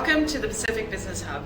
Welcome to the Pacific Business Hub.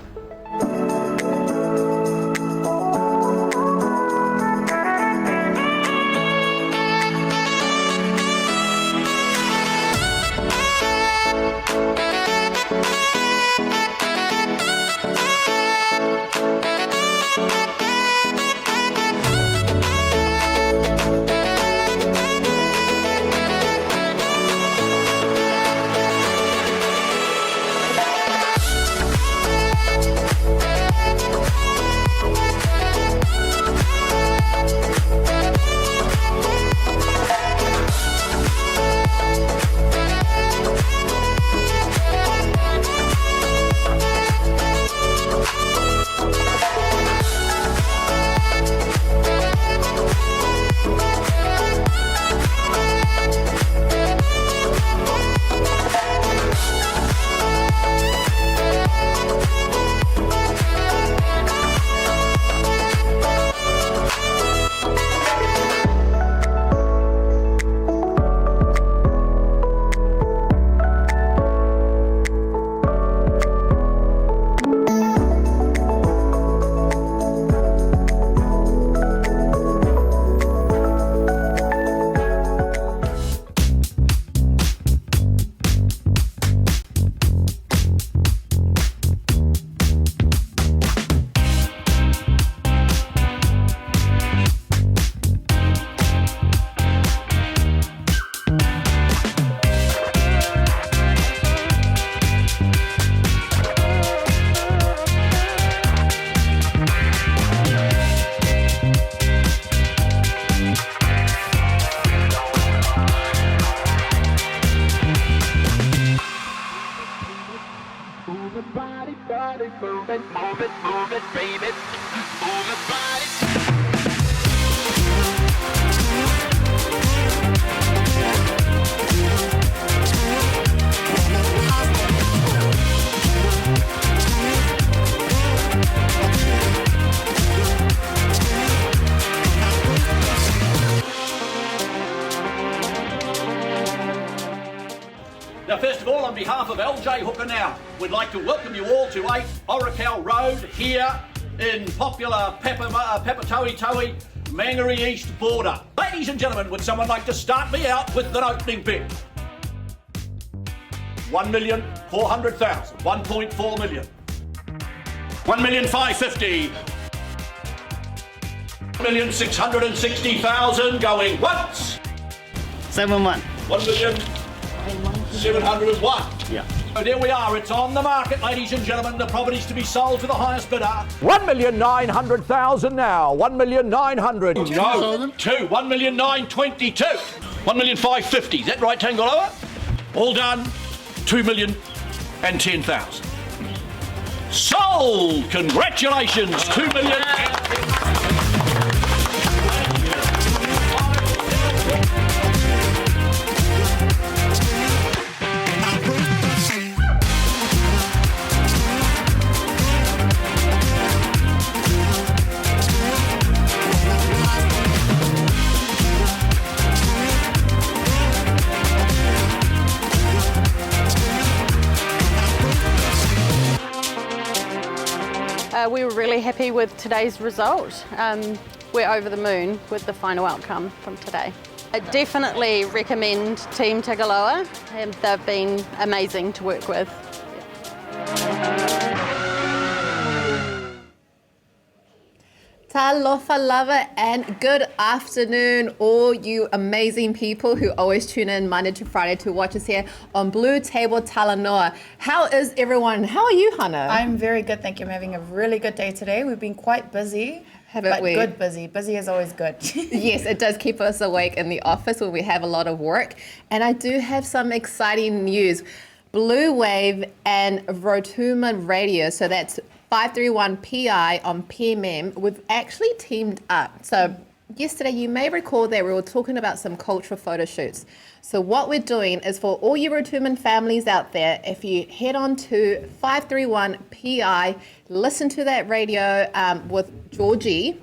Now, first of all, on behalf of LJ Hooker Now, we'd like to welcome you all to 8 Oracal Road here in popular Papatoetoe, Mangere East border. Ladies and gentlemen, would someone like to start me out with an opening bid? 1,400,000, 1.4 million, 1,550,000, 1,660,000 going once. 7-1. 1,701,000. Yeah. So there we are, it's on the market, ladies and gentlemen. The property's to be sold to the highest bidder. 1,900,000 now. 1,900,000. No, 1,922,000. 1,550,000. Is that right, Tangaloa? All done. 2,010,000. Sold. Congratulations. 2,010,000. We were really happy with today's result. We're over the moon with the final outcome from today. I definitely recommend Team Tagaloa. They've been amazing to work with. Talofa lava and good afternoon, all you amazing people who always tune in Monday to Friday to watch us here on BluTable Talanoa. How is everyone? How are you, Hannah? I'm very good, thank you. I'm having a really good day today. We've been quite busy. Haven't we? Good busy. Busy is always good. Yes, it does keep us awake in the office where we have a lot of work. And I do have some exciting news. Blue Wave and Rotuma Radio, so that's 531 PI on PMM, we've actually teamed up. So yesterday, you may recall that we were talking about some cultural photo shoots. So what we're doing is for all you Rotuman families out there, if you head on to 531 PI, listen to that radio with Georgie,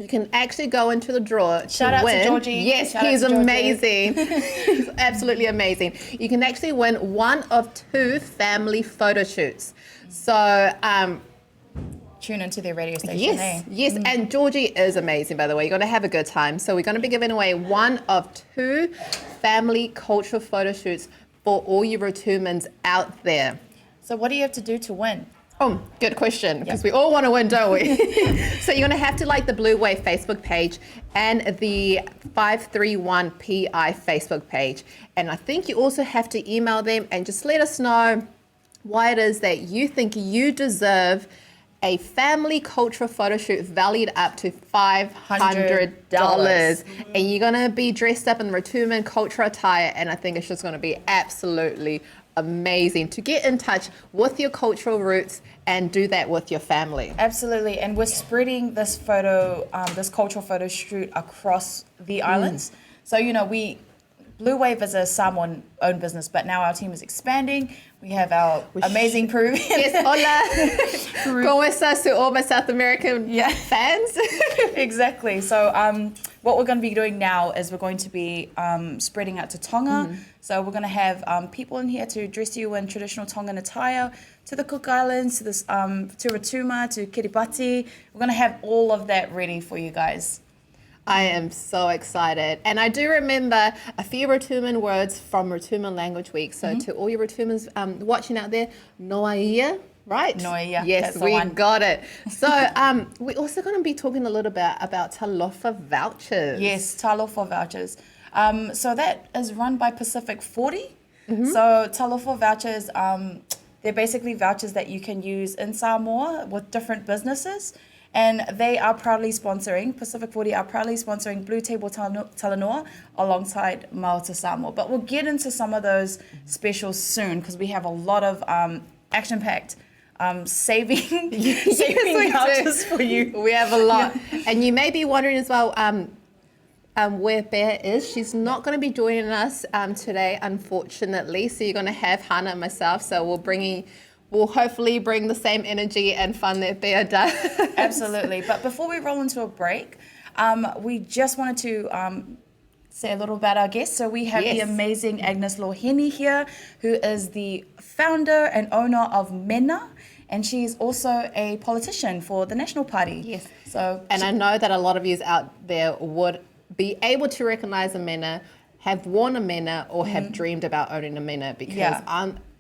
you can actually go into the draw Shout out to Georgie. Yes, Shout out he's to Georgie. amazing. He's absolutely amazing. You can actually win one of 2 family photo shoots. So, Tune into their radio station. yes, yes. And Georgie is amazing, by the way. You're going to have a good time. So we're going to be giving away one of 2 family cultural photo shoots for all you Rotumans out there. So what do you have to do to win? Oh, good question, because we all want to win, don't we? So you're going to have to like the Blue Wave Facebook page and the 531PI Facebook page. And I think you also have to email them and just let us know why it is that you think you deserve a family cultural photo shoot valued up to $500. And you're going to be dressed up in Rotuman cultural attire, and I think it's just going to be absolutely amazing to get in touch with your cultural roots and do that with your family. Absolutely, and we're spreading this photo, this cultural photo shoot across the islands. So, Blue Wave is a Samoan-owned business, but now our team is expanding. We have our amazing Peruvian. Yes, hola. ¿Cómo estás to all my South American fans? Exactly. So what we're going to be doing now is we're going to be spreading out to Tonga. So we're going to have people in here to dress you in traditional Tongan attire, to the Cook Islands, to Rotuma, to Kiribati. We're going to have all of that ready for you guys. I am so excited. And I do remember a few Rotuman words from Rotuman Language Week. So to all you Rotumans watching out there, Noaia, right? Noaia. Yes, we got it. So we're also going to be talking a little bit about Talofa vouchers. Yes, Talofa vouchers. So that is run by Pacific 40. So Talofa vouchers, they're basically vouchers that you can use in Samoa with different businesses. And they are proudly sponsoring, Pacific 40 are proudly sponsoring BluTable Talanoa alongside Maota Samoa. But we'll get into some of those specials soon because we have a lot of action-packed saving vouchers for you. We have a lot. And you may be wondering as well where Bear is. She's not going to be joining us today, unfortunately. So you're going to have Hannah and myself. So we'll hopefully bring the same energy and fun that Bear does. Absolutely. But before we roll into a break, we just wanted to say a little about our guests. So we have the amazing Agnes Loheni here, who is the founder and owner of Mena. And she's also a politician for the National Party. Yes. And I know that a lot of you out there would be able to recognize a Mena, have worn a Mena, or have dreamed about owning a Mena because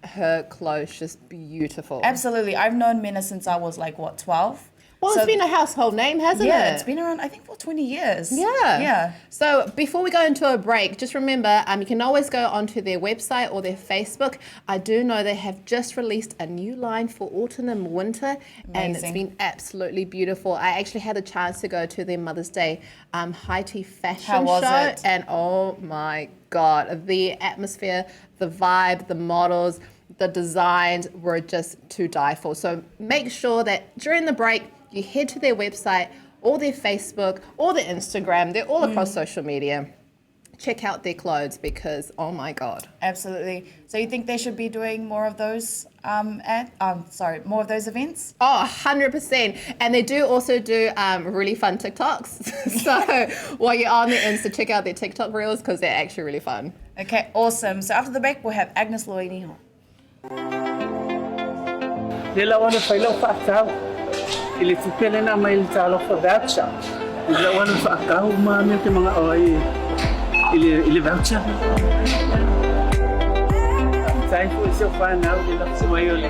her clothes just beautiful. Absolutely. I've known Mena since I was 12? Well, it's been a household name, hasn't it? Yeah, it's been around, I think, for 20 years. Yeah. So before we go into a break, just remember, you can always go onto their website or their Facebook. I do know they have just released a new line for autumn and winter, and it's been absolutely beautiful. I actually had a chance to go to their Mother's Day high tea fashion show. How was it? And oh my God, the atmosphere, the vibe, the models, the designs were just to die for. So make sure that during the break, you head to their website or their Facebook or their Instagram. They're all across social media. Check out their clothes because, oh my God. Absolutely. So you think they should be doing more of those more of those events? Oh, 100%. And they do also do really fun TikToks. So while you're on the Insta, check out their TikTok reels because they're actually really fun. Okay, awesome. So after the break, we'll have Agnes Loheni on. Ili tupele na mail talo for voucher. Ila wana fa akau ma me te mga oi. Ili voucher. Sai fu se fa na u la se mai ole.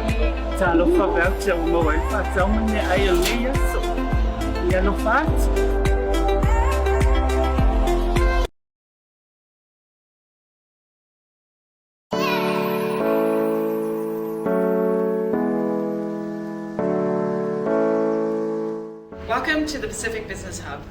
Talo for voucher mo wai fa tau me ai ole yaso. Ya no fat. Welcome to the Pacific Business Hub.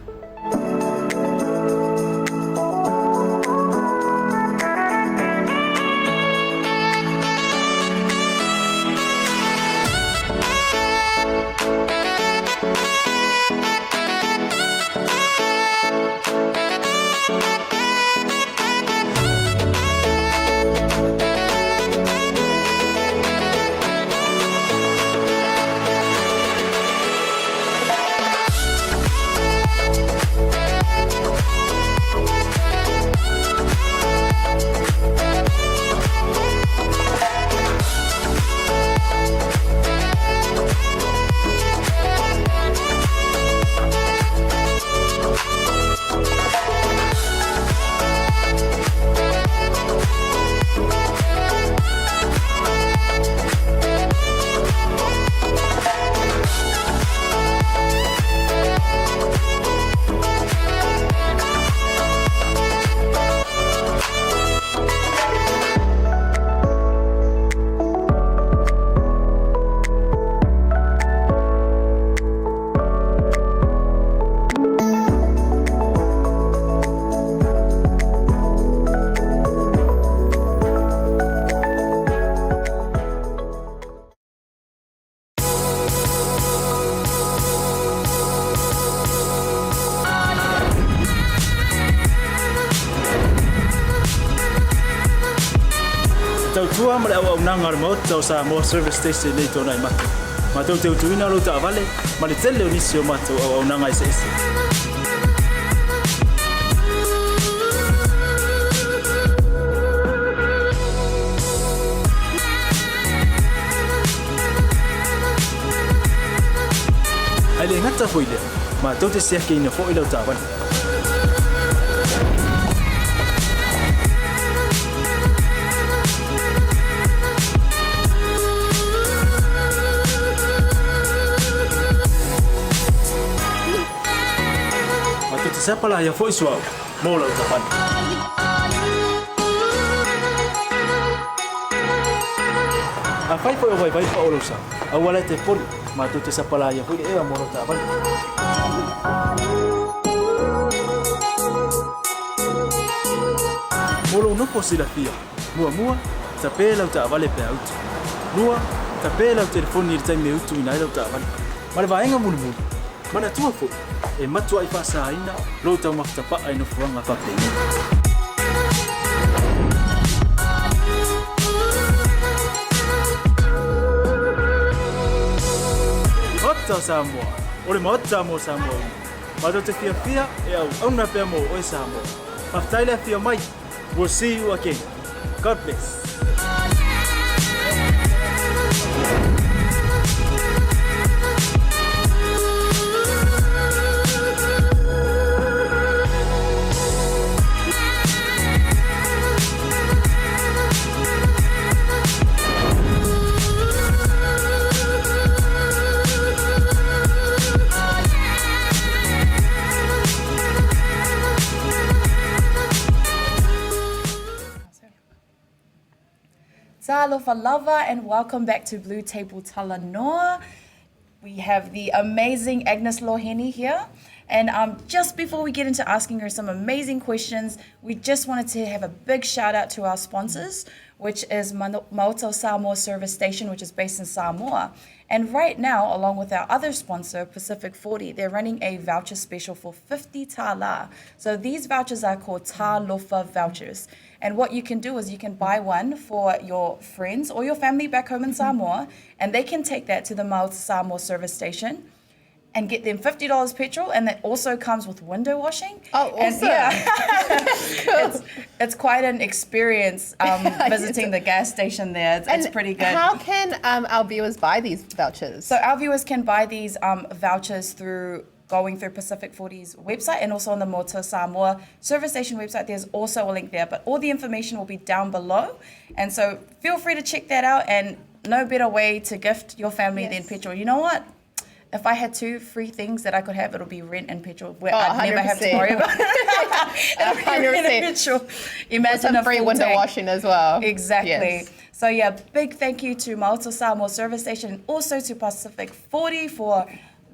Tua male au nanga mo tau Samoa service station nei tona I matu. Matau te utuina lo ta vale, ma le tele onisi o matu au nanga I se. Ai le ngata foi le, matau te sia ke ina fo I lo ta vale. Siapa lah yang voice wow, mau lah ucapan. Apa itu yang baik Pak Ulusa? Awalnya telepon, matu siapa lah yang voice mau lah ucapan. Mulu no posible fia, mua, tapi lah ucapan lepas itu. Mua, tapi lah telepon ni time itu ina lah ucapan. Mana bayang mulu. Mana tua fu? Matua I fasa ina, lo tau maftapa ai no fuanga papeni. Ota Samoa, ore mota mo Samoa. Mato te fia au na pe mo o Samoa. Maftaila fia mai. We'll see you again. God bless. Alofa lava and welcome back to BluTable Talanoa. We have the amazing Agnes Loheni here. And just before we get into asking her some amazing questions, we just wanted to have a big shout out to our sponsors, which is Maoto Samoa Service Station, which is based in Samoa. And right now, along with our other sponsor, Pacific 40, they're running a voucher special for 50 tala. So these vouchers are called Talofa vouchers. And what you can do is you can buy one for your friends or your family back home in Samoa, and they can take that to the Maoto Samoa Service Station and get them $50 petrol, and that also comes with window washing. Oh, awesome. And yeah, it's quite an experience visiting the gas station there. It's pretty good. How can our viewers buy these vouchers? So our viewers can buy these vouchers through going through Pacific 40's website and also on the Maoto Samoa Service Station website. There's also a link there, but all the information will be down below. And so feel free to check that out, and no better way to gift your family than petrol. You know what? If I had two free things that I could have, it'll be rent and petrol, where I'd never have to worry about it. 100%. Imagine some a free full window tank. washing as well. Exactly. Yes. So yeah, big thank you to Maoto Samoa Service Station and also to Pacific 40 for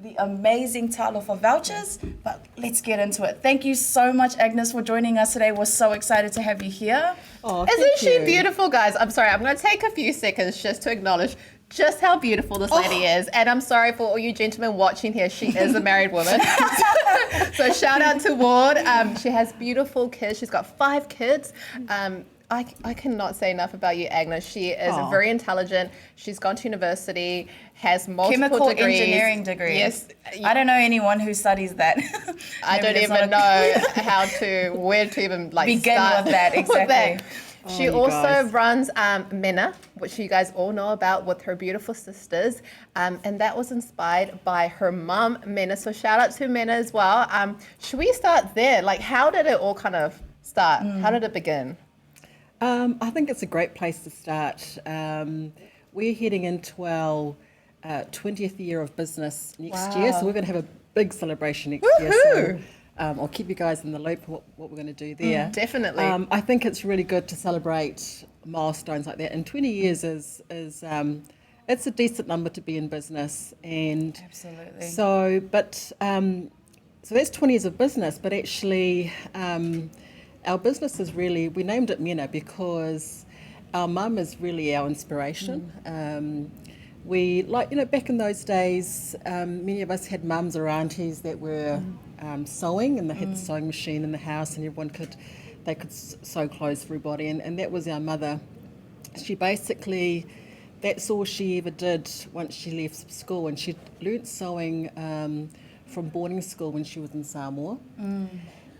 the amazing Talofa vouchers. But let's get into it. Thank you so much, Agnes, for joining us today. We're so excited to have you here. Oh, isn't she beautiful, guys? I'm sorry, I'm going to take a few seconds just to acknowledge just how beautiful this lady is. And I'm sorry for all you gentlemen watching here. She is a married woman. So shout out to Ward. She has beautiful kids. She's got 5 kids. I cannot say enough about you, Agnes. She is very intelligent. She's gone to university, has multiple Chemical degrees. Engineering degree. Yes. I don't know anyone who studies that. I don't even know where to even begin start with that. Exactly. with that. She also runs Mena, which you guys all know about, with her beautiful sisters. And that was inspired by her mum, Mena. So shout out to Mena as well. Should we start there? Like, how did it all kind of start? How did it begin? I think it's a great place to start. We're heading into our 20th year of business next year, so we're going to have a big celebration next year. So I'll keep you guys in the loop what we're going to do there. Definitely. I think it's really good to celebrate milestones like that. And 20 years is it's a decent number to be in business. And absolutely. So, but so that's 20 years of business, but actually. Our business is really, we named it Mena because our mum is really our inspiration. We, back in those days, many of us had mums or aunties that were sewing, and they had the sewing machine in the house, and they could sew clothes for everybody, and that was our mother. she basically, that's all she ever did once she left school, and she learnt sewing from boarding school when she was in Samoa.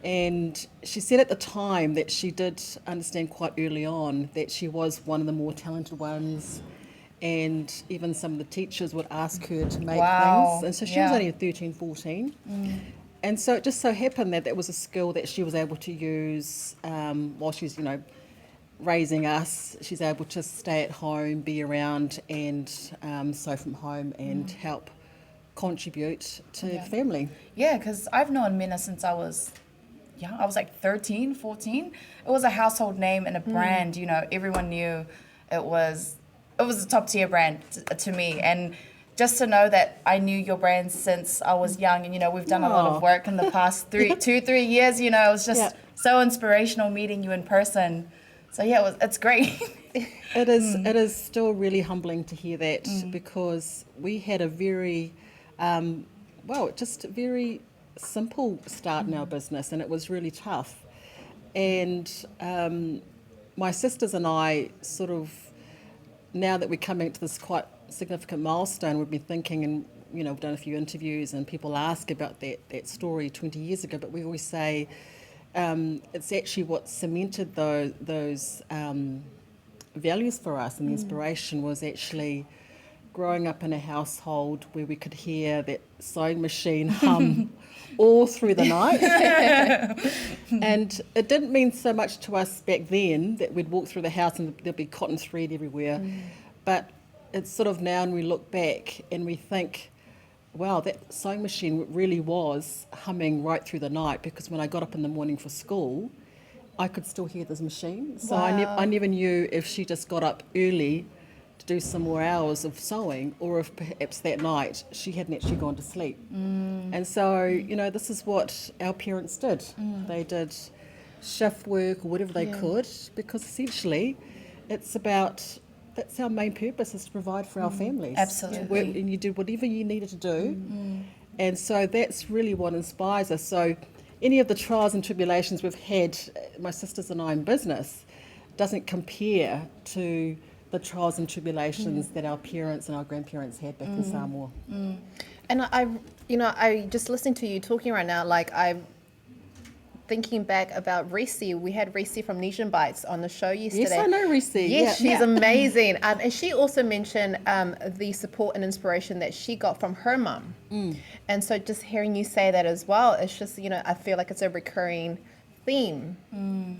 And she said at the time that she did understand quite early on that she was one of the more talented ones, and even some of the teachers would ask her to make things. And so she was only 13, 14. And so it just so happened that that was a skill that she was able to use while she's, raising us. She's able to stay at home, be around, and sew from home and help contribute to the family. Yeah, because I've known Mena since I was young. I was like 13, 14. It was a household name and a brand, everyone knew it was a top tier brand to me. And just to know that I knew your brand since I was young, and we've done a lot of work in the past 3 years, it was just so inspirational meeting you in person. So yeah, it's great. It is still really humbling to hear that, because we had a very, just a very simple start in our business, and it was really tough. And my sisters and I sort of, now that we're coming to this quite significant milestone, we've been thinking, and we've done a few interviews, and people ask about that story 20 years ago, but we always say it's actually what cemented those values for us, and the inspiration was actually growing up in a household where we could hear that sewing machine hum all through the night. And it didn't mean so much to us back then that we'd walk through the house and there'd be cotton thread everywhere. But it's sort of now, and we look back and we think, wow, that sewing machine really was humming right through the night, because when I got up in the morning for school, I could still hear this machine. So I never knew if she just got up early to do some more hours of sewing, or if perhaps that night she hadn't actually gone to sleep. And so, this is what our parents did. They did shift work or whatever they could, because essentially it's about, that's our main purpose, is to provide for our families. Absolutely. And you did whatever you needed to do. And so that's really what inspires us. So any of the trials and tribulations we've had, my sisters and I, in business, doesn't compare to the trials and tribulations that our parents and our grandparents had back in Samoa. And I just listening to you talking right now, like I'm thinking back about Reese. We had Reese from Nesian Bites on the show yesterday. Yes, I know Reese. Yes, she's amazing. And she also mentioned the support and inspiration that she got from her mum. And so just hearing you say that as well, it's just, I feel like it's a recurring theme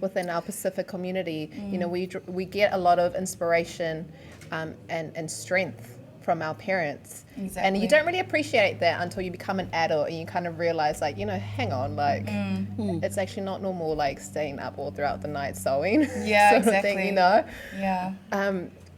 within our Pacific community. We get a lot of inspiration and strength from our parents. Exactly. And you don't really appreciate that until you become an adult and you kind of realize, like, hang on, like, it's actually not normal, like, staying up all throughout the night sewing. Yeah, sort of exactly. thing, Yeah.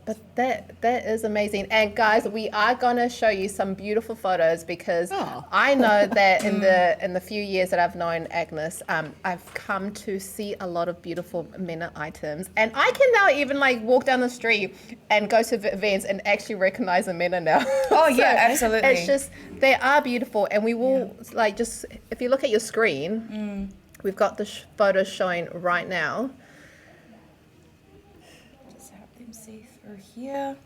But that is amazing. And guys, we are gonna show you some beautiful photos, because I know that in the few years that I've known Agnes, I've come to see a lot of beautiful Mena items, and I can now even like walk down the street and go to events and actually recognize a Mena now. Oh yeah, absolutely. It's just, they are beautiful, and we will like, just if you look at your screen, we've got the photos showing right now. See through here.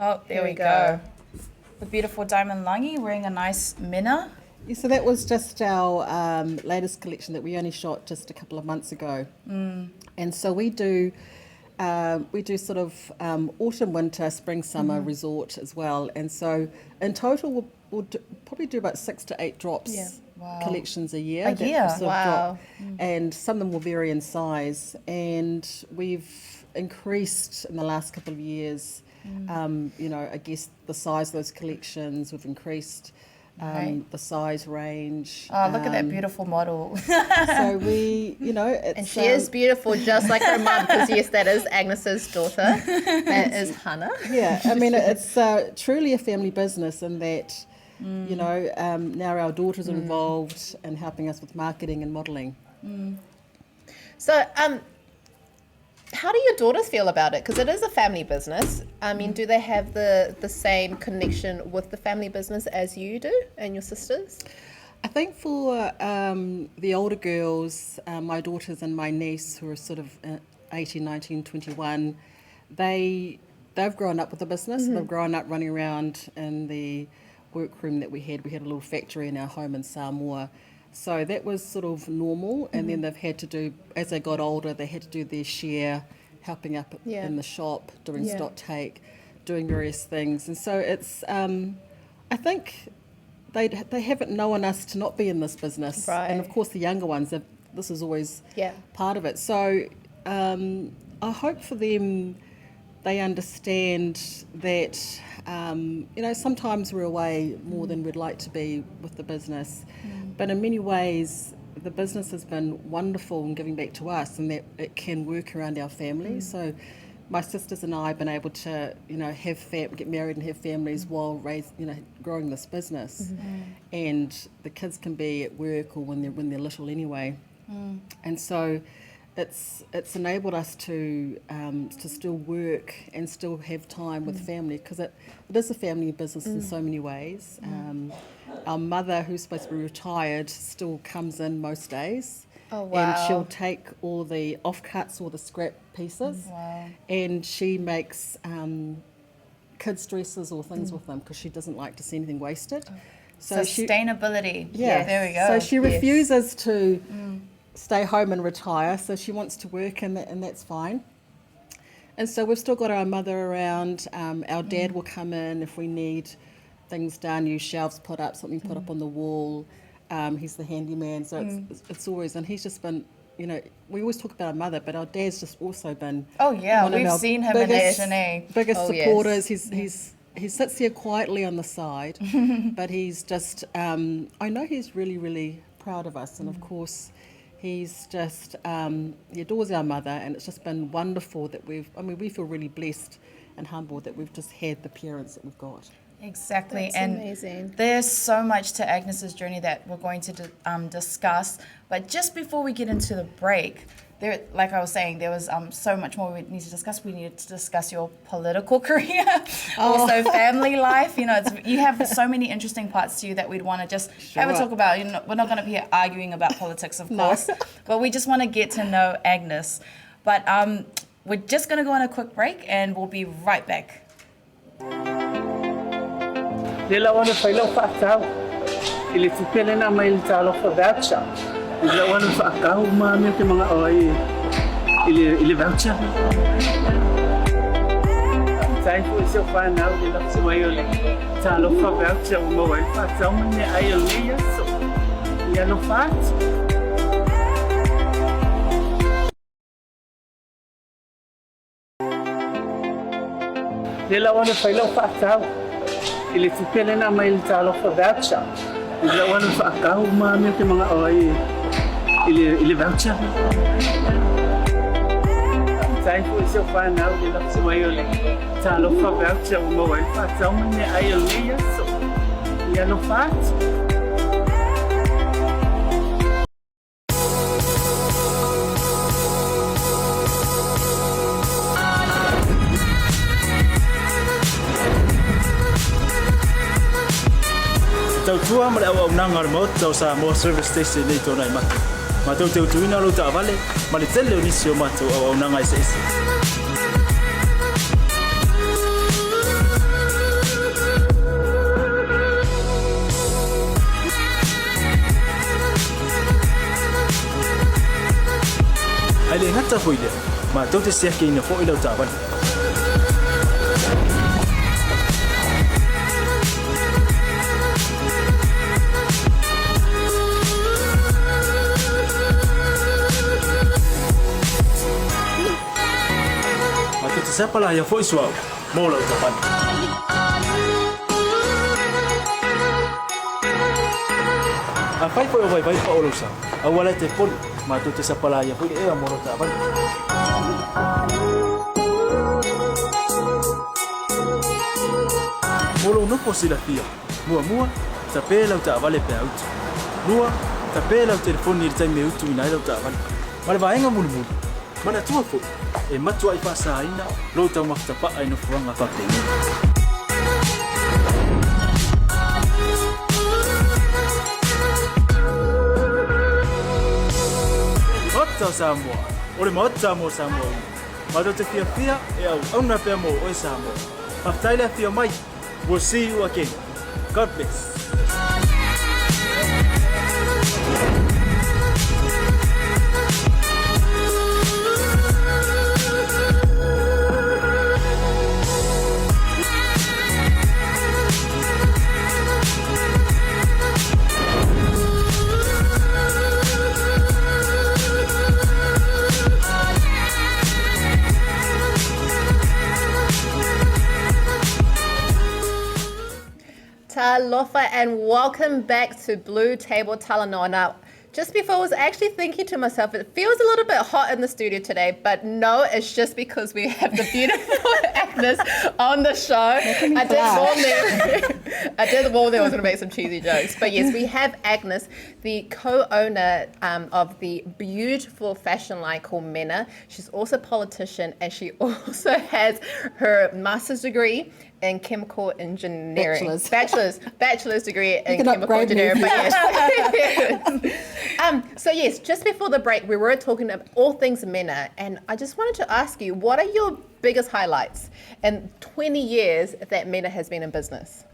Oh, there we go. The beautiful diamond langi wearing a nice Mena. Yeah, so that was just our latest collection that we only shot just a couple of months ago. And so we do sort of autumn, winter, spring, summer resort as well. And so in total we'll probably do about 6 to 8 drops. Collections a year. And some of them will vary in size, and we've increased in the last couple of years I guess the size of those collections. We've increased the size range. Oh, look at that beautiful model. So we, it's, and she is beautiful, just like her mum, because yes, that is Agnes's daughter. That is Hannah. Yeah, I mean, it's truly a family business in that now our daughters are involved in helping us with marketing and modelling. So, how do your daughters feel about it? Because it is a family business. I mean, do they have the same connection with the family business as you do and your sisters? I think for the older girls, my daughters and my niece, who are sort of 18, 19, 21, they've grown up with the business. They've grown up running around in the workroom that we had. We had a little factory in our home in Samoa. So that was sort of normal. And then they've had to do, as they got older, they had to do their share, helping up in the shop, doing stock take, doing various things. And so it's, I think they haven't known us to not be in this business. Right. And of course the younger ones, this is always part of it. So I hope for them they understand that, sometimes we're away more than we'd like to be with the business. But in many ways, the business has been wonderful in giving back to us, and that it can work around our families. So my sisters and I have been able to, get married and have families while growing this business. And the kids can be at work or when they're little anyway. And so it's enabled us to still work and still have time with family, because it is a family business in so many ways. Our mother, who's supposed to be retired, still comes in most days. Oh, wow. And she'll take all the offcuts or the scrap pieces, and she makes kids' dresses or things with them, because she doesn't like to see anything wasted. So sustainability. There we go. So she refuses to stay home and retire, so she wants to work, and that's fine. And so we've still got our mother around. Our dad will come in if we need things done, new shelves put up, something put up on the wall. He's the handyman, so it's always, and he's just been, we always talk about our mother, but our dad's just also been we've seen him in A&A. biggest supporters. He sits there quietly on the side, but he's just, I know he's really, really proud of us, and of course he's just, he adores our mother, and it's just been wonderful that we feel really blessed and humbled that we've just had the parents that we've got. Exactly. That's and amazing. There's so much to Agnes's journey that we're going to discuss. But just before we get into the break, there, like I was saying, there was so much more we need to discuss. We needed to discuss your political career, also family life. You have so many interesting parts to you that we'd want to just have a talk about. We're not going to be here arguing about politics, of course, but we just want to get to know Agnes. But we're just going to go on a quick break, and we'll be right back. Nila wana failau whaakau, ili tupele na mai talo whawaucha. Nila wana whaakau me te mga oi, ili voucher. Tai fu isi o whanau, ili lapsi mai o le talo whawaucha o mawai whaakau mene ai o leia so. Ia no whaat. Nila wana failau whaakau, ili tupele na mai talo whawaucha. Nila wana whaakau me te mga oi, ili voucher. Tai fu isi o whanau, ili lapsi mai o le talo whawaucha o mawai whaakau mene ai o leia so. Ia no whaat. Tau tua mare au nanga remote tau sa mo service station nei tona i matu. Ma tau tau tuina lo ta vale, ma le tele onisi o matu au nanga i seisi. Ai le ngata hoile, ma tau te seke ina fo i lo ta vale. Siapa lah yang voice wow, mau lah ucapan. Apa itu yang baik-baik Pak Ulusa? Awalnya telepon, matu siapa lah yang punya mau ucapan. Mulu no posibilidad. Mua, tapela ucapan le peaut. Mua, tapela telepon ni tai meu tu ina ucapan. Mana baenga mulu. Mana tua fu. E matua I whaasaina, lo tau makitapa ai no fuanga whapengi. Hot tau Samoa, o le maot Samoa Samoa. Mato te fia e au auna pia mo o Samoa. Maftaile fia mai. We'll see you again. God bless. Talofa, and welcome back to BluTable Talanoa. Now, just before I was actually thinking to myself, it feels a little bit hot in the studio today, but no, it's just because we have the beautiful Agnes on the show. I did warn there I was going to make some cheesy jokes, but yes, we have Agnes, the co-owner of the beautiful fashion line called Mena. She's also a politician, and she also has her master's degree in chemical engineering. Bachelor's degree in chemical engineering. But yes. So yes, just before the break, we were talking about all things Mena, and I just wanted to ask you, what are your biggest highlights in 20 years that Mena has been in business?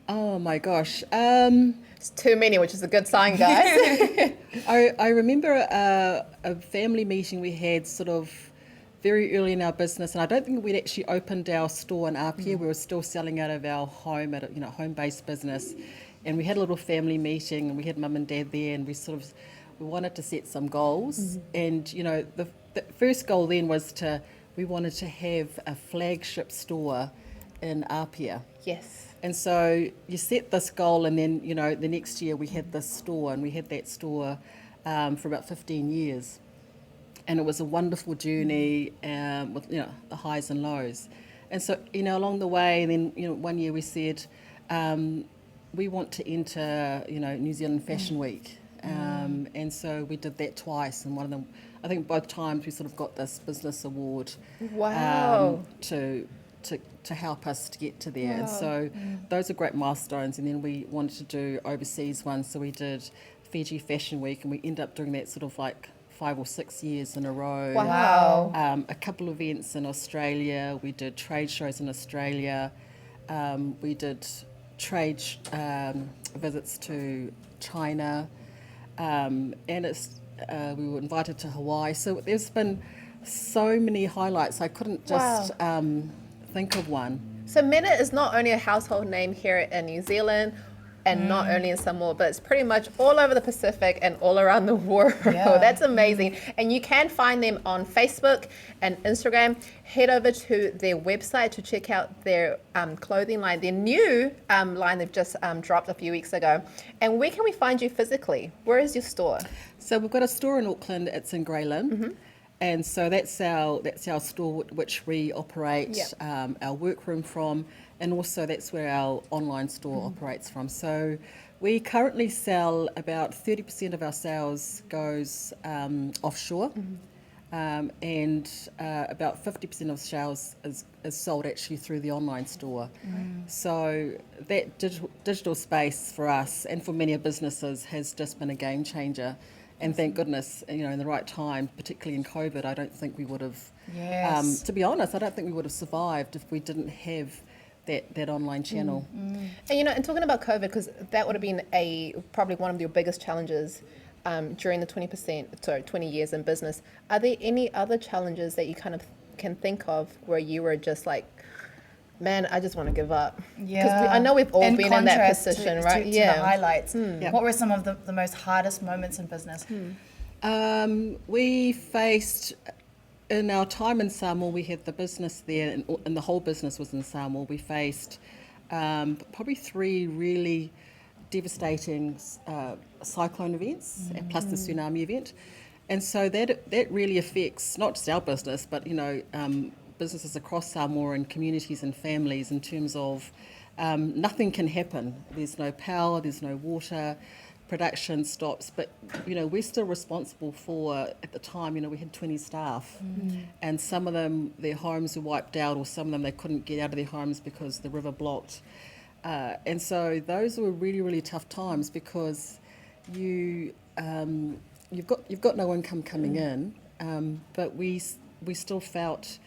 Oh my gosh. It's too many, which is a good sign, guys. I remember a family meeting we had sort of very early in our business, and I don't think we'd actually opened our store in Apia. We were still selling out of our home at a home-based business, and we had a little family meeting, and we had mum and dad there, and we wanted to set some goals, and the first goal then was we wanted to have a flagship store in Apia. Yes. And so you set this goal, and then the next year we had this store, and we had that store for about 15 years. And it was a wonderful journey with the highs and lows. And so along the way, then one year we said we want to enter New Zealand Fashion Week, and so we did that twice. And one of them, I think both times we sort of got this business award. Wow. To help us to get to there. Wow. And so those are great milestones. And then we wanted to do overseas ones, so we did Fiji Fashion Week, and we ended up doing that sort of like 5 or 6 years in a row. Wow. A couple of events in Australia. We did trade shows in Australia. We did trade visits to China. And we were invited to Hawaii. So there's been so many highlights. I couldn't just think of one. So Mena is not only a household name here in New Zealand, and not only in Samoa, but it's pretty much all over the Pacific and all around the world. Yeah. That's amazing. And you can find them on Facebook and Instagram. Head over to their website to check out their clothing line, their new line they've just dropped a few weeks ago. And where can we find you physically? Where is your store? So we've got a store in Auckland. It's in Grey Lynn. And so that's our store which we operate our workroom from. And also that's where our online store operates from. So we currently sell about 30% of our sales goes offshore, and about 50% of sales is sold actually through the online store. So that digital space for us and for many businesses has just been a game changer. And thank goodness, in the right time, particularly in COVID, I don't think we would have, to be honest, I don't think we would have survived if we didn't have that online channel. And and talking about COVID, because that would have been probably one of your biggest challenges during the 20 years in business. Are there any other challenges that you kind of can think of where you were just like, man, I just want to give up? Because I know we've all been in that position, right? To the highlights. What were some of the most hardest moments in business? We faced, in our time in Samoa, we had the business there, and the whole business was in Samoa. We faced probably 3 really devastating cyclone events, plus the tsunami event. And so that really affects not just our business, but businesses across Samoa and communities and families in terms of nothing can happen. There's no power, there's no water, production stops, but we're still responsible for, at the time, we had 20 staff, and some of them, their homes were wiped out, or some of them they couldn't get out of their homes because the river blocked. And so those were really, really tough times, because you you've got no income coming in, but we still felt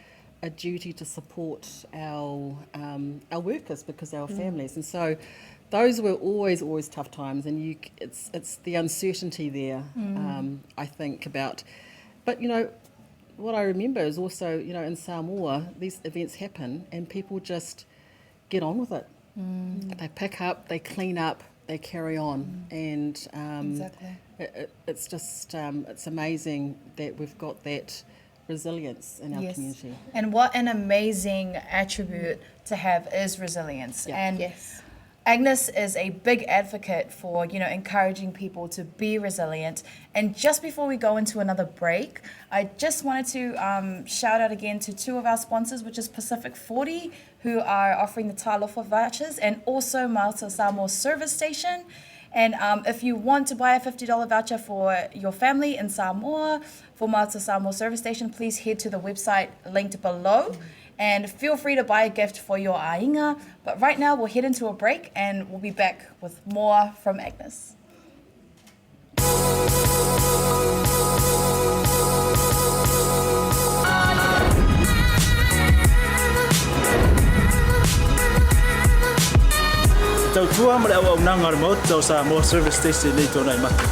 a duty to support our workers because our families, and so those were always tough times, and it's the uncertainty there. I think about, but what I remember is also in Samoa these events happen and people just get on with it. They pick up, they clean up, they carry on, and Exactly. it's just it's amazing that we've got that resilience in our community. And what an amazing attribute to have is resilience. Yeah. And Yes. Agnes is a big advocate for, encouraging people to be resilient. And just before we go into another break, I just wanted to shout out again to two of our sponsors, which is Pacific 40, who are offering the Talanoa vouchers, and also Maoto Samoa Service Station. And if you want to buy a $50 voucher for your family in Samoa for Maoto Samoa Service Station, please head to the website linked below. And feel free to buy a gift for your ainga. But right now we'll head into a break and we'll be back with more from Agnes. Tau tua ma le au nanga mo tau Samoa Service Station nei tona i mata.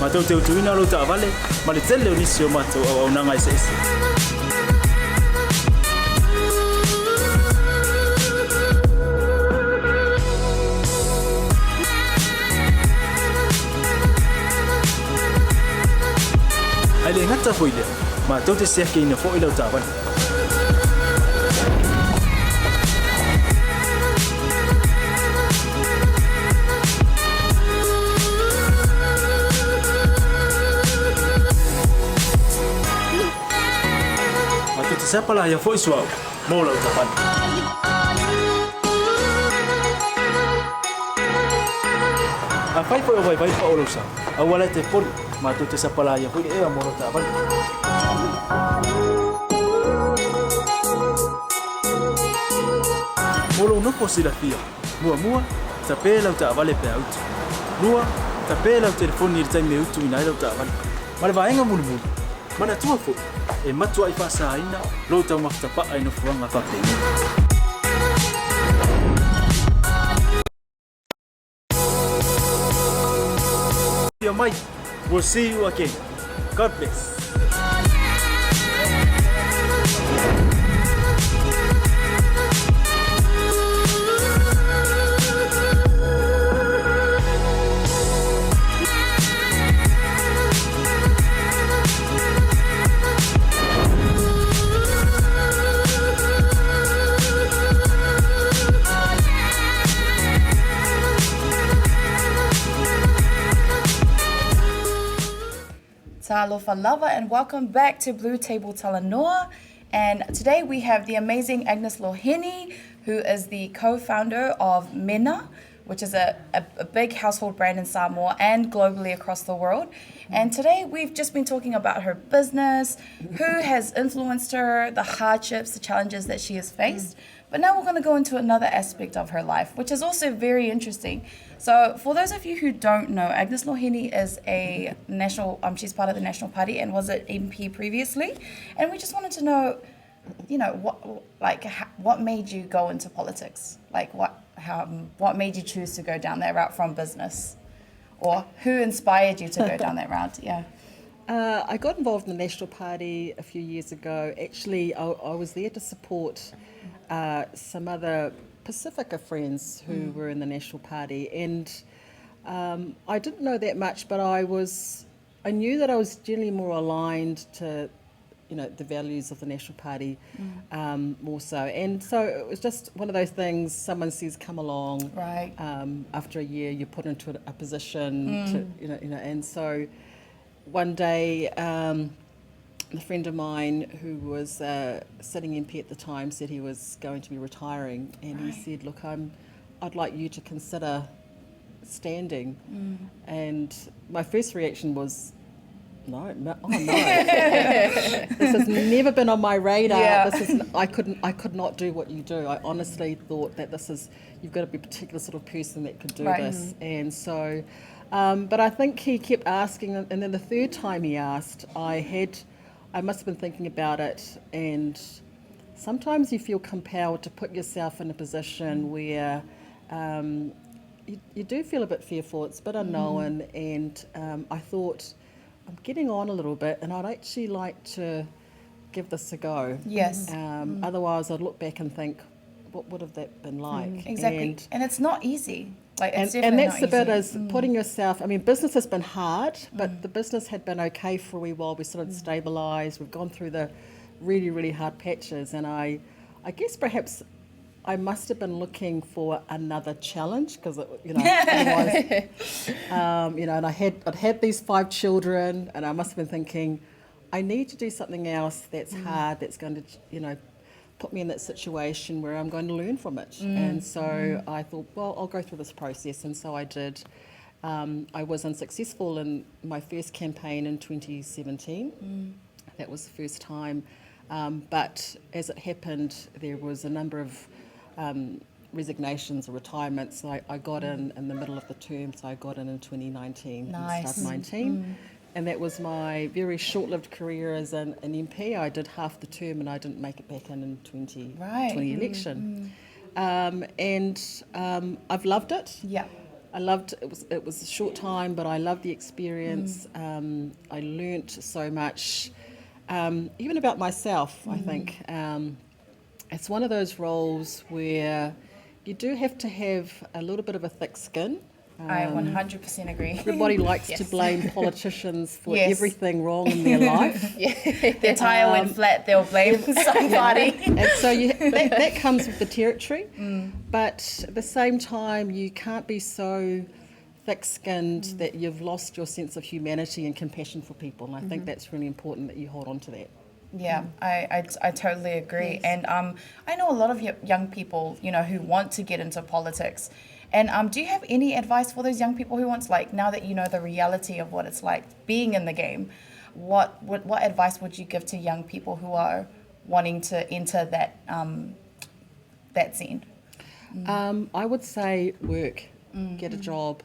Ma tau teu tuina lo ta vale, ma le tele o nisi o mata au nanga i se ese. Ai le ngata hoi lea, ma tau te seke ina fo i lau ta vale. Sepala ya foi suau, mola o tapan. A fai foi o vai pa o losa. A wala te poli, ma tu te sepala ya foi e a mola o tapan. Molo no posila fia. Mua, tapela o ta vale pe out. Lua, tapela o telefoni i tai me utu ina o ta vale. Ma le vaenga mulu. Mana tua fo. E matua i whasaina, lo tau maftapa ai no fuanga whapeni. Mai, we'll see you again. God bless. Alofa lover, and welcome back to BluTable Talanoa. And today we have the amazing Agnes Loheni, who is the co-founder of Mena, which is a big household brand in Samoa and globally across the world. And today we've just been talking about her business, who has influenced her, the hardships, the challenges that she has faced. But now we're going to go into another aspect of her life, which is also very interesting. So for those of you who don't know, Agnes Loheni is a national, she's part of the National Party and was an MP previously. And we just wanted to know, what made you go into politics? Like what made you choose to go down that route from business? Or who inspired you to go down that route? Yeah. I got involved in the National Party a few years ago. Actually, I was there to support some other Pacifica friends who were in the National Party, and I didn't know that much, but I knew that I was generally more aligned to the values of the National Party more so. And so it was just one of those things, someone says come along, right. After a year you're put into a position to, and so one day a friend of mine who was sitting MP at the time said he was going to be retiring, and he said, look, I'd like you to consider standing. And my first reaction was, no. This has never been on my radar. Yeah. I could not do what you do. I honestly thought that you've got to be a particular sort of person that could do right. this. And so But I think he kept asking, and then the third time he asked, I must have been thinking about it, and sometimes you feel compelled to put yourself in a position where you do feel a bit fearful, it's a bit unknown, and I thought, I'm getting on a little bit, and I'd actually like to give this a go. Yes. Otherwise, I'd look back and think, what would have that been like? Exactly. And it's not easy. Like, it's And definitely that's not the bit easy. is putting yourself, I mean, business has been hard, but the business had been okay for a wee while. We sort of stabilised. We've gone through the really, really hard patches. And I guess perhaps I must have been looking for another challenge because, otherwise, and I'd had these 5 children, and I must have been thinking, I need to do something else that's hard, that's going to, put me in that situation where I'm going to learn from it. And so I thought, well, I'll go through this process. And so I did. I was unsuccessful in my first campaign in 2017. That was the first time. But as it happened, there was a number of resignations or retirements. So I got in the middle of the term, so I got in 2019, Nice. start 19. And that was my very short-lived career as an MP. I did half the term and I didn't make it back in 2020 election. I've loved it. Yeah. I loved it was a short time, but I loved the experience. I learnt so much, even about myself, I think. It's one of those roles where you do have to have a little bit of a thick skin. I 100% agree. Everybody likes to blame politicians for Yes. everything wrong in their life. Their tire went flat, they'll blame somebody. And so that comes with the territory. But at the same time, you can't be so thick-skinned that you've lost your sense of humanity and compassion for people. And I think that's really important that you hold on to that. Yeah, I totally agree. And I know a lot of young people, who want to get into politics. And do you have any advice for those young people who want to, like, now that you know the reality of what it's like being in the game, what advice would you give to young people who are wanting to enter that scene? I would say work, get a job,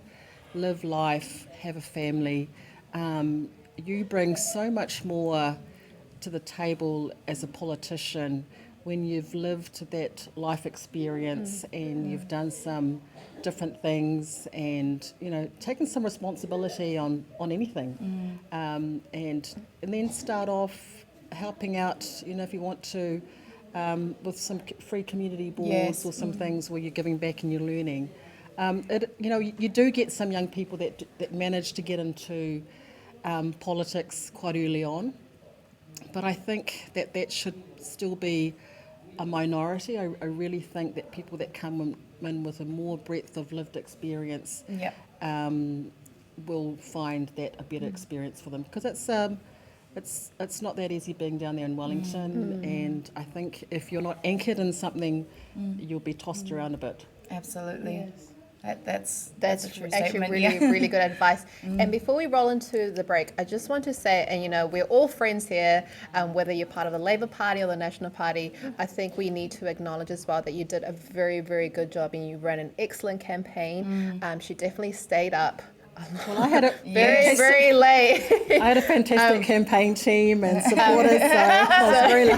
live life, have a family. You bring so much more to the table as a politician when you've lived that life experience and you've done some different things and taken some responsibility on anything, and then start off helping out if you want to with some free community boards or some things where you're giving back and you're learning. You do get some young people that manage to get into politics quite early on, but I think that should still be a minority. I really think that people that come in with a more breadth of lived experience will find that a better experience for them, because it's not that easy being down there in Wellington, and I think if you're not anchored in something, you'll be tossed around a bit. Absolutely. Yes. That's That's a true actually statement, really, yeah. really good advice. And before we roll into the break, I just want to say, and we're all friends here, whether you're part of the Labour Party or the National Party, I think we need to acknowledge as well that you did a very, very good job and you ran an excellent campaign. She definitely stayed up Well, I had a very, very late. I had a fantastic campaiging team and supporters, so I was really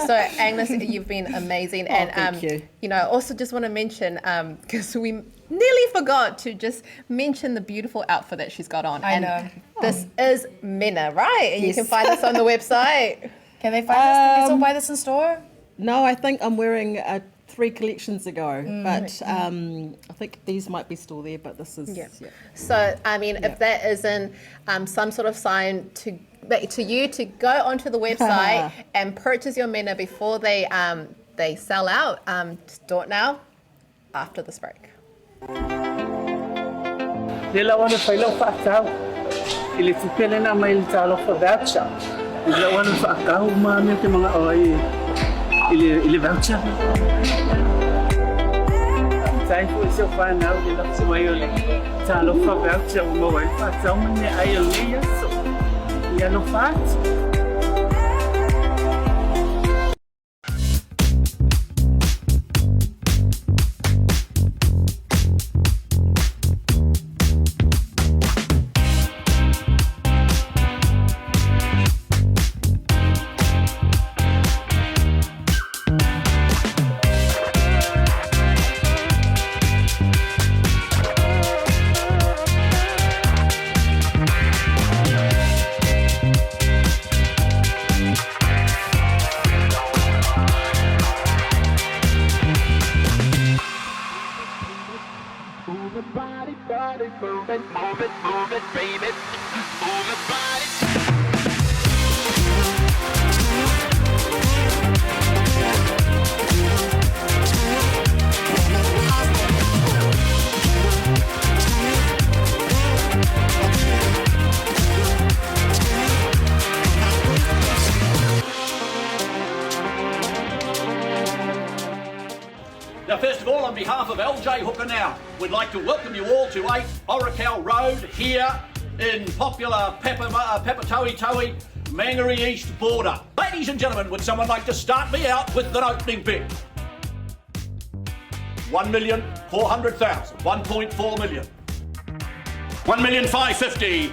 So Agnes, you've been amazing. And thank you. I also just want to mention, because we nearly forgot to just mention the beautiful outfit that she's got on. I know. This is Mena, right? And you Yes. can find this on the website. Can they find this? Can we still buy this in store? No, I think I'm wearing 3 collections ago, but I think these might be still there, but this is... Yeah. So, I mean, if that isn't some sort of sign to you to go onto the website and purchase your Mena before they sell out, just do it now, after this break. Nila wana failau whaakau. Ili tupele na mai ili talo whawaucha. Nila wana whaakau mami te mga oi. Ili voucher. Tai fu se whanau ili lapsumai oli. Talo whawaucha umawai whaatau mene ai oli yaso. Ia no whaat. Now, first of all, on behalf of LJ Hooker Now, we'd like to welcome you all to 8 Oracal Road here in popular Papatoetoe, Mangere East border. Ladies and gentlemen, would someone like to start me out with an opening bid? 1,400,000, 1.4 million, 1,550,000,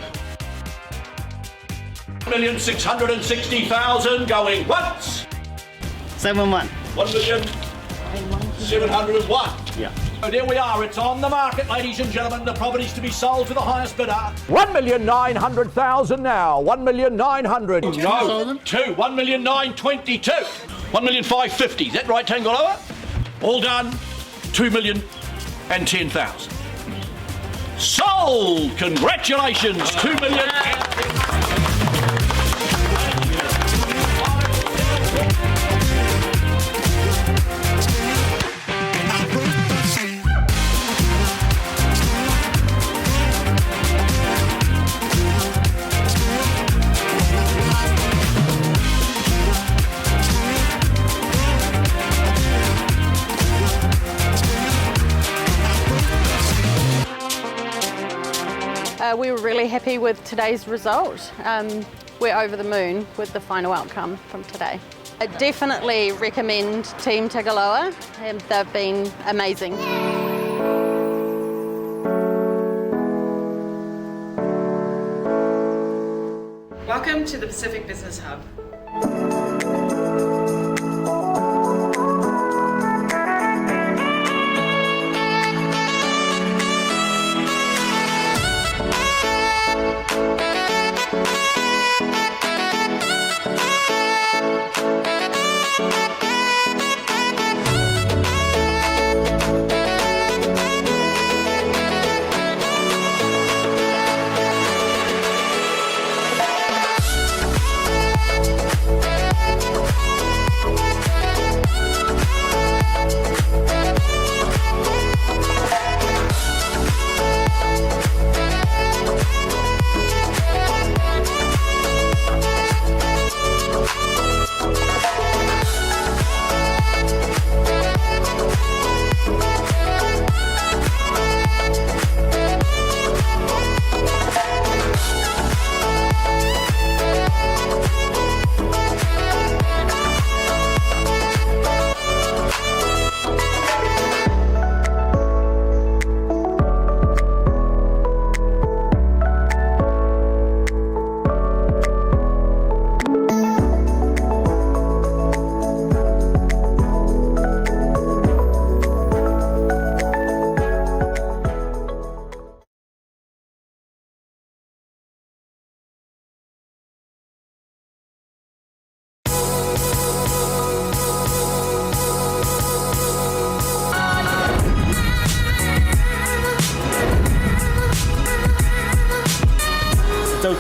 1,660,000 going once. 7-1. 1,701,000. Yeah. So there we are, it's on the market, ladies and gentlemen. The property's to be sold to the highest bidder. 1,900,000 now. 1,900,000. No, 1,922,000. 1,550,000. Is that right, Tangaloa? All done. 2,010,000. Sold! Congratulations, 2,010,000. We were really happy with today's result. We're over the moon with the final outcome from today. I definitely recommend Team Tagaloa. They've been amazing. Welcome to the Pacific Business Hub.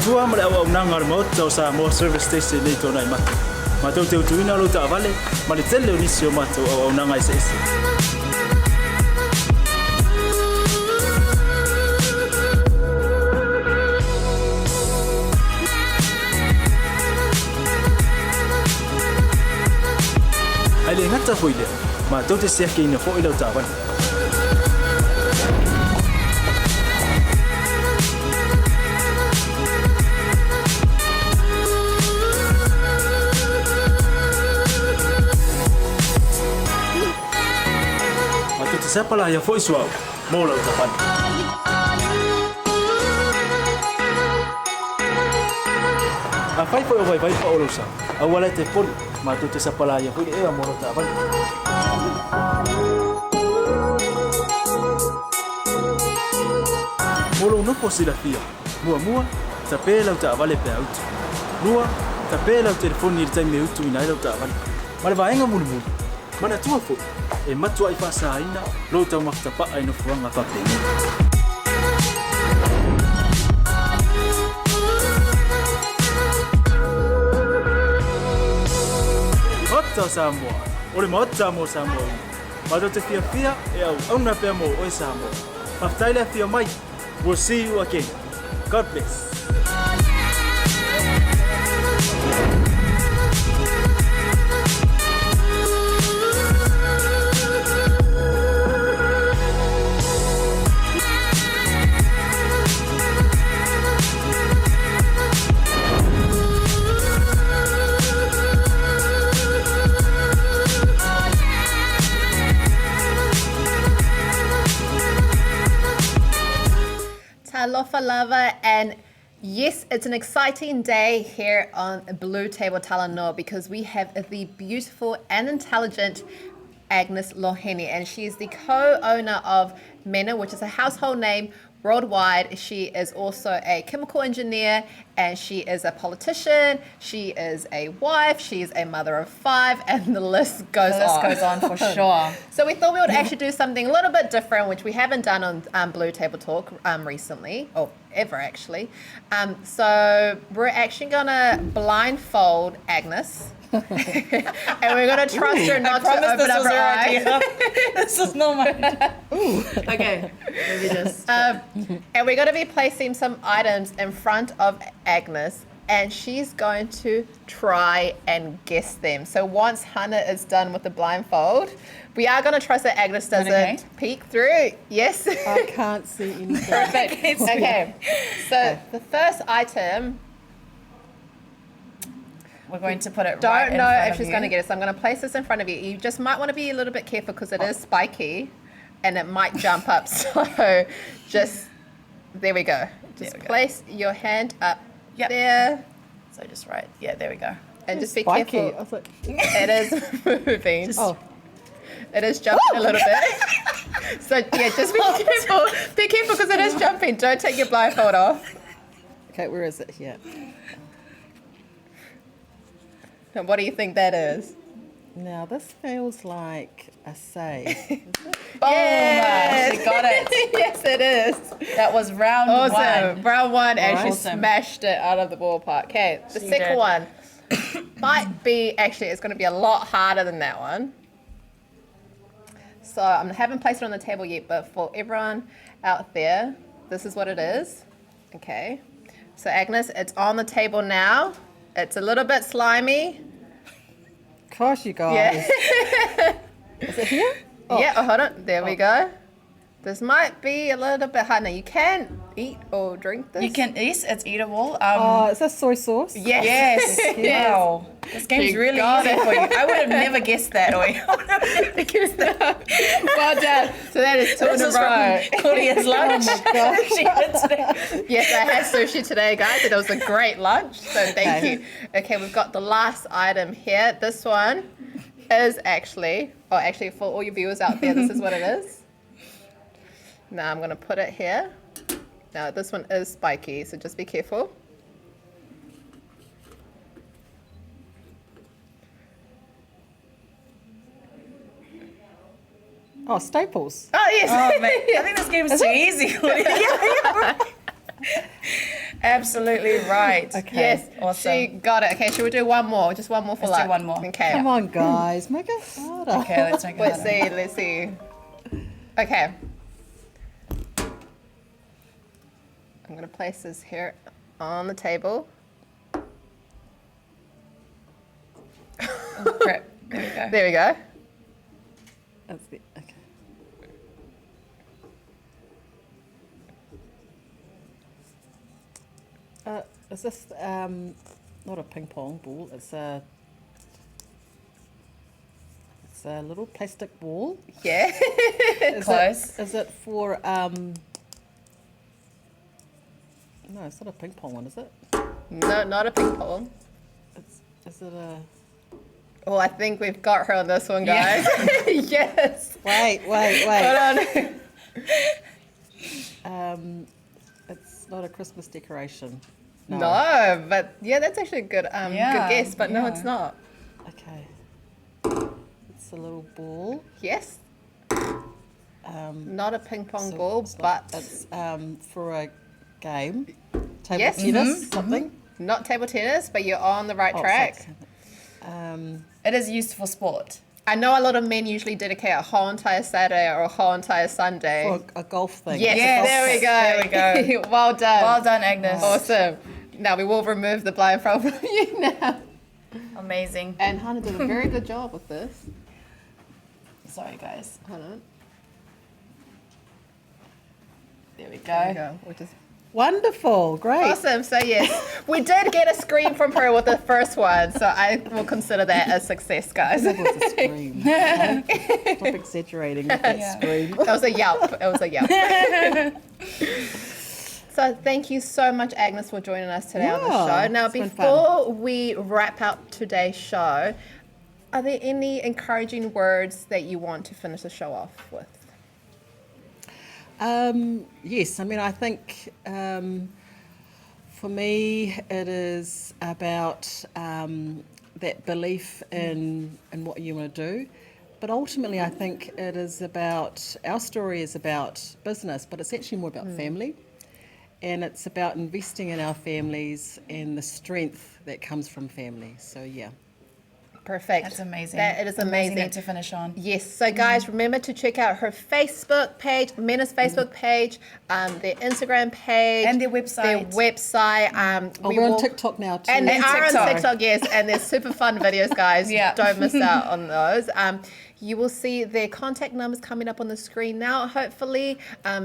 Tua ma le au nanga mo tau sa mo service station nei tona i mata. Ma tau teu tuina lo ta vale, ma le tele o nisi o mata au nanga i se ese. Ai le ngata foi le, ma tau te sia ke ina fo i lo ta vale. Siapa lah yang voice wow, mau lah ucapan. Apa itu yang baik pak urusan? Awalnya telepon, matu tu siapa lah yang voice mau lah ucapan. Mulu no posibilidad, mua, tapi lah ucapan le peaut. Mua, tapi lah telefon ni time me utu ina lah ucapan. Malah bayang mulu. Mana tua fo? E matua I whaasaina, lo tau makitapa ai no fuanga whapeni. tau Samoa. Ole mo mo Samoa. Ma do te fia e au na pe mo o Samoa. Maftaile fia mai. We'll see you again. God bless. Alofa lava, and yes, it's an exciting day here on BluTable Talanoa because we have the beautiful and intelligent Agnes Loheni, and she is the co-owner of Mena, which is a household name worldwide. She is also a chemical engineer, and she is a politician. She is a wife. She is a mother of 5, and the list goes on. The list goes on for sure. So we thought we would actually do something a little bit different, which we haven't done on BluTable Talk recently, or ever actually. So we're actually gonna blindfold Agnes. And we're gonna trust her not to open up her eyes. This is not my. Okay, maybe just. And we're gonna be placing some items in front of Agnes, and she's going to try and guess them. So once Hannah is done with the blindfold, we are gonna trust that Agnes doesn't peek through. Yes. I can't see anything. Perfect. Okay. So the first item. We're going to put it Don't right in know front if of she's you. going to get it, so I'm going to place this in front of you. You just might want to be a little bit careful because it is spiky and it might jump up. So just, there we go. Just place your hand up there. So just right. Yeah, there we go. And just be Spiky. careful. I was like, It is moving. oh, It is jumping a little bit. So yeah, just be careful. Be careful because it is jumping. Don't take your blindfold off. okay, where is it here? And what do you think that is? Now, this feels like a save. Yes. She got it. Yes, it is. That was round Awesome. one. Round one, and she Awesome. smashed it out of the ballpark. Okay, the She second did. one might be, actually, it's going to be a lot harder than that one. So I haven't placed it on the table yet, but for everyone out there, this is what it is. Okay. So Agnes, it's on the table now. It's a little bit slimy. Gosh, you guys. Yeah. Is it here? Yeah, hold on. There we go. This might be a little bit hard. Now, you can eat or drink this. You can eat. It's eatable. Oh, is this soy sauce? Yes. Yes. Wow. This game's You really got easy it. for you. I would have never guessed that. Or I would have never guessed that. Well done. So that is 2 in This a is row. from Claudia's lunch. She had today. Yes, I had sushi today, guys, and it was a great lunch. So thank you. Okay, we've got the last item here. This one is actually for all your viewers out there, this is what it is. Now I'm going to put it here. Now this one is spiky, so just be careful. Oh, Staples. Oh, yes. Oh, man. I think this game is too easy, Claudia. Yeah. Absolutely right. Okay. Yes, Awesome. she got it. Okay, should we do one more? Just one more for Let's do luck. one more. Okay. Come on, guys. Make it harder. Okay, let's make it Let's harder. see, let's see. Okay. I'm gonna place this here on the table. Oh, crap. There we go. There we go. That's the, okay. Is this not a ping pong ball? It's a little plastic ball. Yeah. Close. Is it for No, it's not a ping pong one, is it? No, not a ping pong. Is it a? Oh, I think we've got her on this one, guys. Yes. Wait. Hold on. It's not a Christmas decoration. No, but yeah, that's actually a good good guess, but no, it's not. Okay. It's a little ball. Yes. Not a ping pong ball, It's but not- it's for a game. Table Yes. tennis, something. not table tennis, but you're on the right track. sorry. It is used for sport. I know a lot of men usually dedicate a whole entire Saturday or a whole entire Sunday. For a golf thing. Yes, Yes, there we go. Well done. Well done, Agnes. Awesome. Now we will remove the blindfold from you now. Amazing. And Hannah did a very good job with this. Sorry, guys. Hold on. There we go. There we go. Which is Wonderful, great. awesome. So yes, we did get a scream from her with the first one, so I will consider that a success, guys. That was a scream. Okay? Stop exaggerating with that scream. It was a yelp. It was a yelp. So thank you so much, Agnes, for joining us today on the Yeah, show. Now, it's been before we wrap up today's show, are there any encouraging words that you want to finish the show off with? Yes, I mean, I think for me it is about that belief in what you want to do. But ultimately, I think it is about, our story is about business, but it's actually more about family. And it's about investing in our families and the strength that comes from family. So, yeah. Perfect. That's amazing. It is amazing. note to finish on. Yes, so guys, remember to check out her Facebook page, Mena's Facebook page, their Instagram page. And their website. We're on TikTok now too. And they And are on TikTok. TikTok, yes, and they're super fun videos, guys. Yeah. Don't miss out on those. You will see their contact numbers coming up on the screen now, hopefully.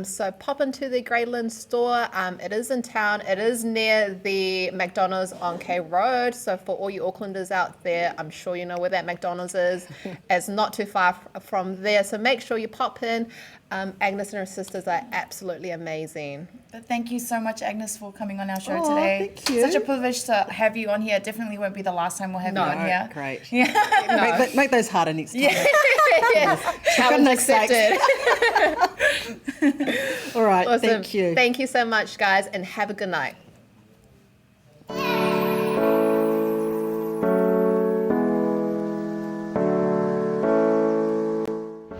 So pop into the Greyland store. It is in town. It is near the McDonald's on K Road. So for all you Aucklanders out there, I'm sure you know where that McDonald's is. It's not too far from there. So make sure you pop in. Agnes and her sisters are absolutely amazing. But thank you so much, Agnes, for coming on our show Oh, today. thank you. Such a privilege to have you on here. It definitely won't be the last time we'll have you on here. Great. Yeah. Make those harder next time. Challenge goodness sakes. accepted. All right, Awesome. thank you. Thank you so much, guys, and have a good night.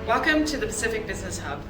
Welcome to the Pacific Business Hub.